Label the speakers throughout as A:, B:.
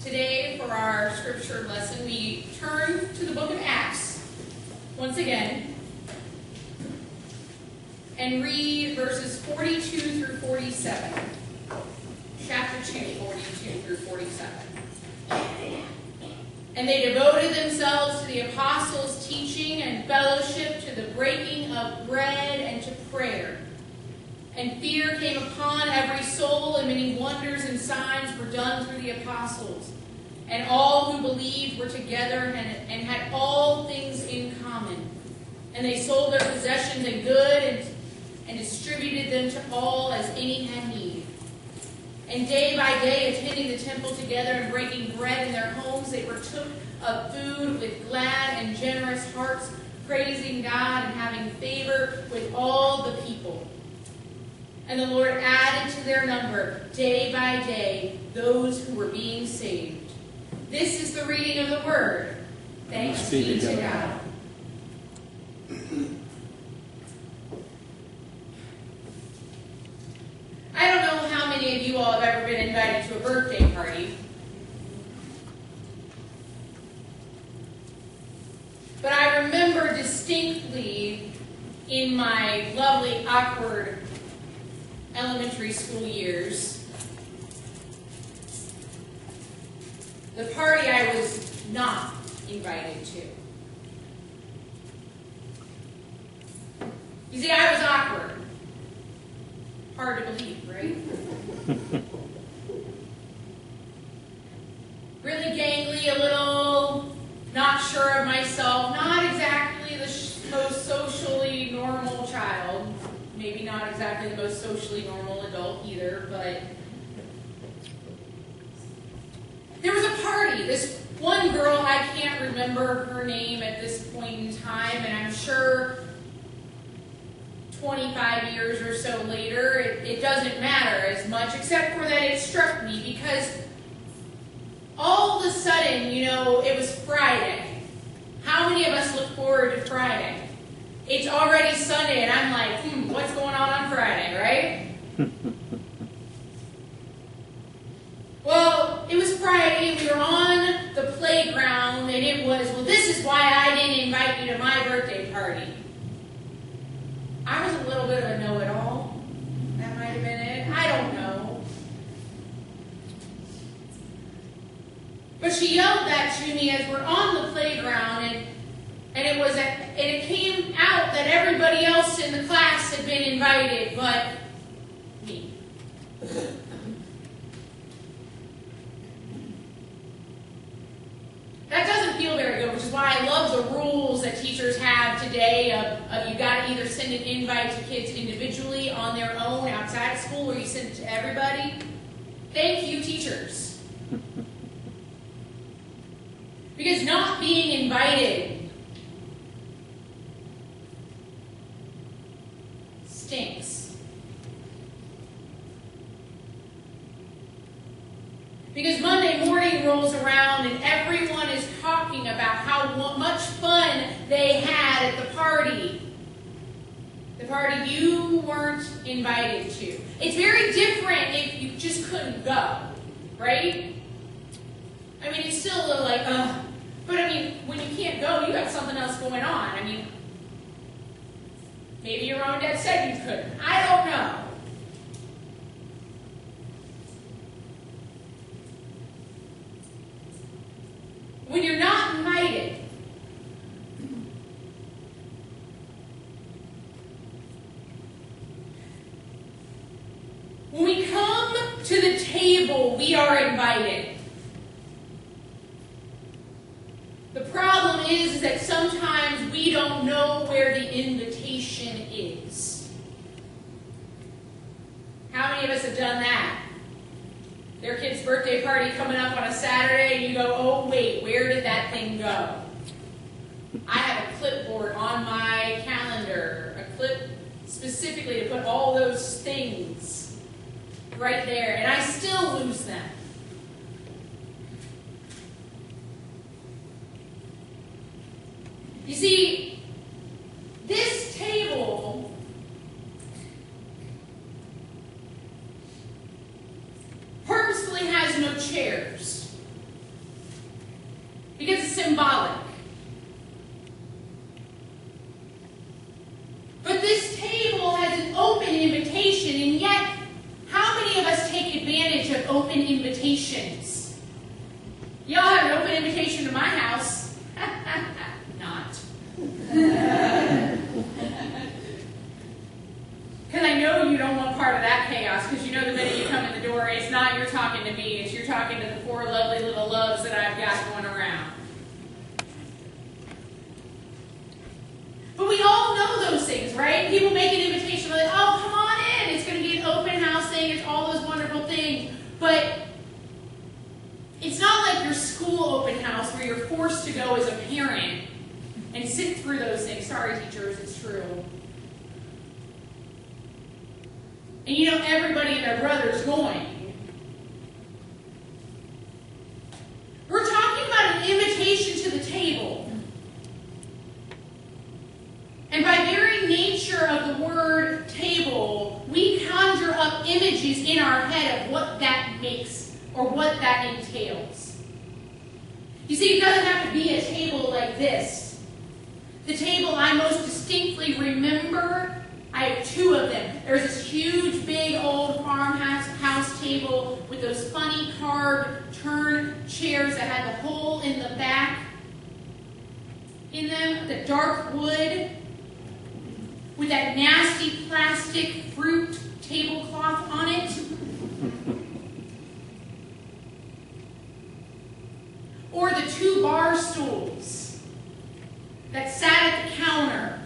A: Today, for our scripture lesson, we turn to the book of Acts once again and read verses 42 through 47. Chapter 2, 42 through 47. And they devoted themselves to the apostles' teaching and fellowship, to the breaking of bread and to prayer. And fear came upon every soul, and many wonders and signs were done through the apostles. And all who believed were together and had all things in common. And they sold their possessions and goods and distributed them to all as any had need. And day by day, attending the temple together and breaking bread in their homes, they partook of food with glad and generous hearts, praising God and having favor with all the people. And the Lord added to their number, day by day, those who were being saved. This is the reading of the word. Thanks be to God. I don't know how many of you all have ever been invited to a birthday party. But I remember distinctly in my lovely, awkward elementary school years, the party I was not invited to. You see, I was awkward. Hard to believe, right? Really gangly, a little not sure of myself, not exactly the most socially normal child. Maybe not exactly the most socially normal adult either, but there was a party. This one girl, I can't remember her name at this point in time, and I'm sure 25 years or so later, it doesn't matter as much, except for that it struck me because all of a sudden, it was Friday. How many of us look forward to Friday? It's already Sunday, and I'm like, what's going on Friday, right? Well, it was Friday, and we were on the playground, and it was, this is why I didn't invite you to my birthday party. I was a little bit of a know-it-all. That might have been it. I don't know. But she yelled that to me as we're on the playground, and it came out that everybody else in the class had been invited, but me. That doesn't feel very good, which is why I love the rules that teachers have today of you got to either send an invite to kids individually on their own outside of school, or you send it to everybody. Thank you, teachers. Because not being invited stinks. Because Monday morning rolls around and everyone is talking about how much fun they had at the party. The party you weren't invited to. It's very different if you just couldn't go, right? I mean, it's still a little like, ugh. But I mean, when you can't go, you got something else going on. I mean, maybe your own dad said you couldn't. I don't know. When you're not invited, when we come to the table, we are invited. The problem is that sometimes we don't know where the invitation is. How many of us have done that? Their kid's birthday party coming up on a Saturday, and you go, oh wait, where did that thing go? I have a clipboard on my calendar, a clip specifically to put all those things right there, and I still lose them. You see, this table purposefully has no chairs. open invitations. Y'all have an open invitation to my house. Not. Because I know you don't want part of that chaos, because you know the minute you come in the door, it's not you're talking to me, it's you're talking to the four lovely little loves that I've got going around. But we all know those things, right? People make an invitation, we're like, oh, come on in, it's going to be an open house thing, it's all those wonderful things. But it's not like your school open house where you're forced to go as a parent and sit through those things. Sorry, teachers, it's true. And you know everybody and their brother's going. We're talking about an invitation to the table. And by very nature of the word table, we conjure up images in our head of what that makes or what that entails. You see, it doesn't have to be a table like this. The table I most distinctly remember, I have two of them. There's this huge, big, old farmhouse table with those funny carved turn chairs that had the hole in the back in them, the dark wood, with that nasty plastic fruit tablecloth on it. Or the two bar stools that sat at the counter.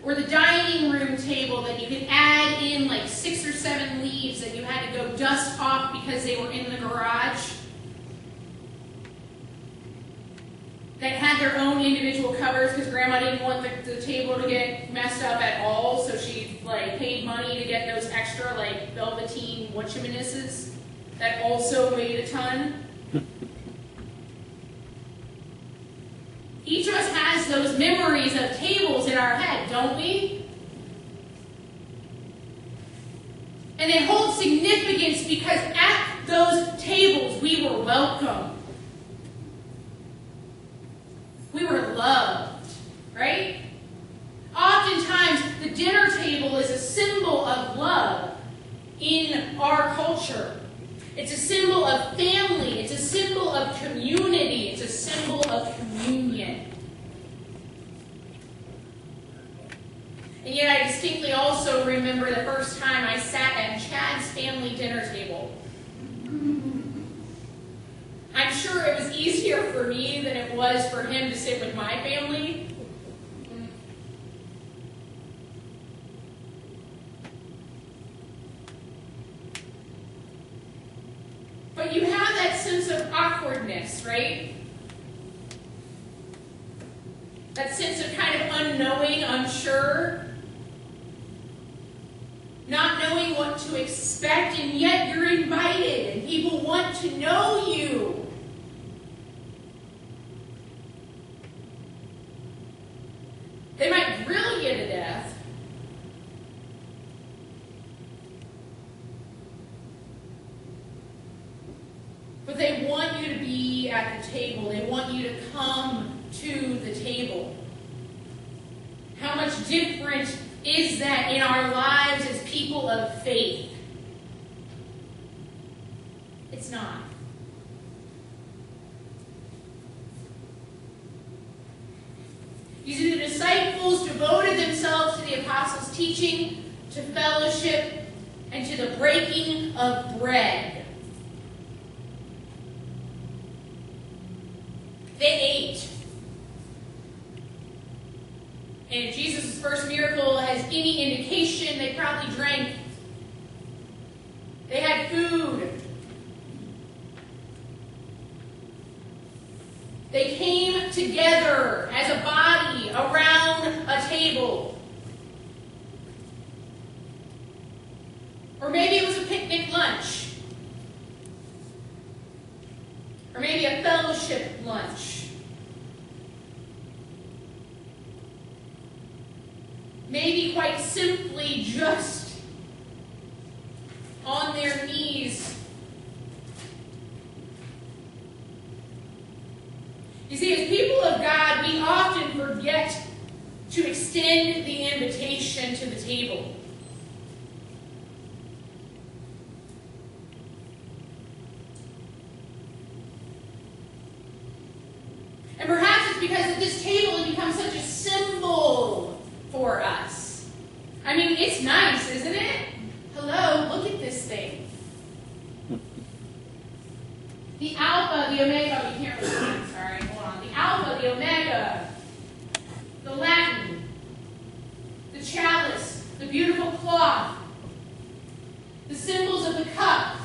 A: Or the dining room table that you could add in like 6 or 7 leaves that you had to go dust off because they were in the garage. That had their own individual covers because Grandma didn't want the table to get messed up at all, so she like paid money to get those extra like velveteen whatchamanisses that also weighed a ton. Each of us has those memories of tables in our head, don't we? And they hold significance because at those tables we were welcome. We were loved, right? Oftentimes, the dinner table is a symbol of love in our culture. It's a symbol of family. It's a symbol of community. It's a symbol of communion. And yet I distinctly also remember the first time I sat at Chad's family dinner table. I'm sure it was easier for me than it was for him to sit with my family. But you have that sense of awkwardness, right? That sense of kind of unknowing, unsure. Not knowing what to expect, and yet you're invited, and people want to know you. They might grill you to death. But they want you to be at the table. They want you to come to the table. How much different is that in our lives as people of faith? It's not. You see, the disciples devoted themselves to the apostles' teaching, to fellowship, and to the breaking of bread. They ate. And if Jesus' first miracle has any indication, they probably drank. They had food. They came together as a body around a table. Or maybe it was a picnic lunch. Or maybe a fellowship lunch. Maybe quite simply just on their knees. You see, as people of God, we often forget to extend the invitation to the table. beautiful cloth, the symbols of the cup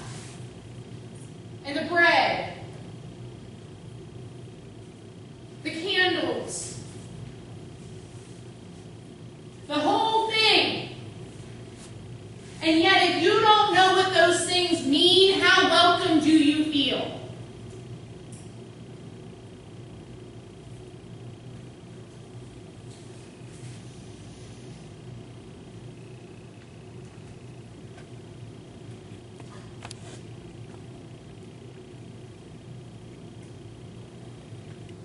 A: and the bread, the candles, the whole thing. And yet, if you don't know what those things mean, how welcome do you feel?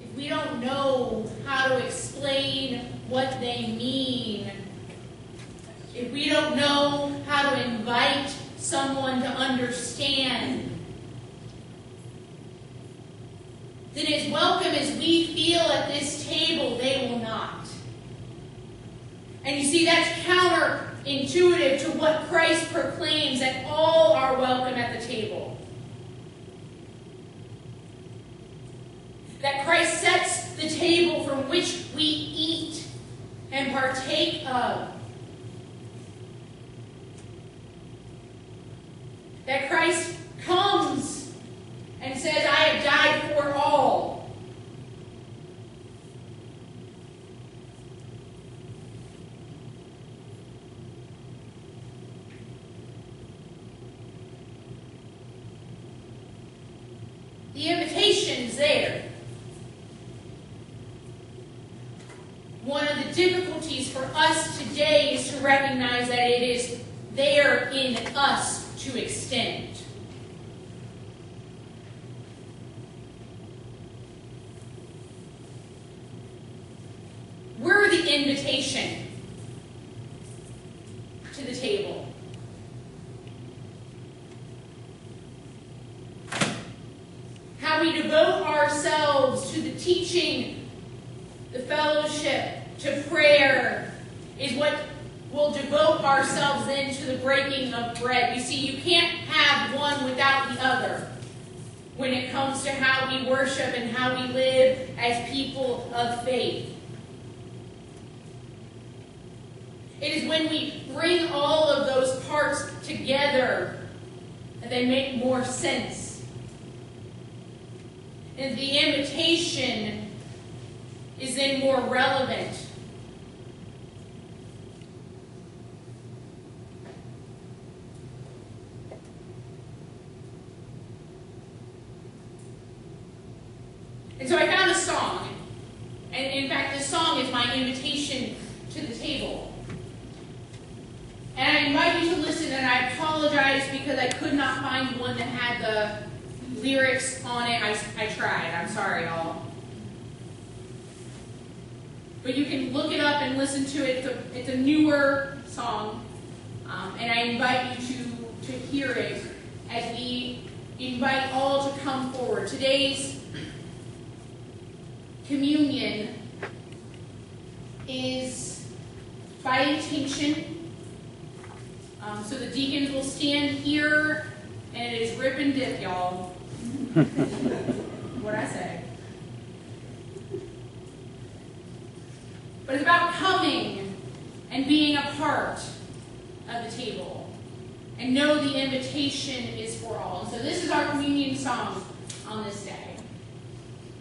A: If we don't know how to explain what they mean, if we don't know how to invite someone to understand, then as welcome as we feel at this table, they will not. And you see, that's counterintuitive to what Christ proclaims, that all are welcome at the table. That Christ sets the table from which we eat and partake of. That Christ comes and says, I have died for all. The invitation's there. One of the difficulties for us today is to recognize that it is there in us to extend. We're the invitation to the table. How we devote ourselves to the teaching, the fellowship, to prayer is what we'll devote ourselves then to the breaking of bread. You see, you can't have one without the other when it comes to how we worship and how we live as people of faith. It is when we bring all of those parts together that they make more sense. And the invitation is then more relevant. And so I found a song, and in fact this song is my invitation to the table. And I invite you to listen, and I apologize because I could not find one that had the lyrics on it. I tried, I'm sorry y'all. But you can look it up and listen to it. It's a newer song, and I invite you to hear it as we invite all to come forward. Today's communion is by invitation. So the deacons will stand here, and it is rip and dip, y'all. What'd I say? But it's about coming and being a part of the table. And know the invitation is for all. And so this is our communion song on this day.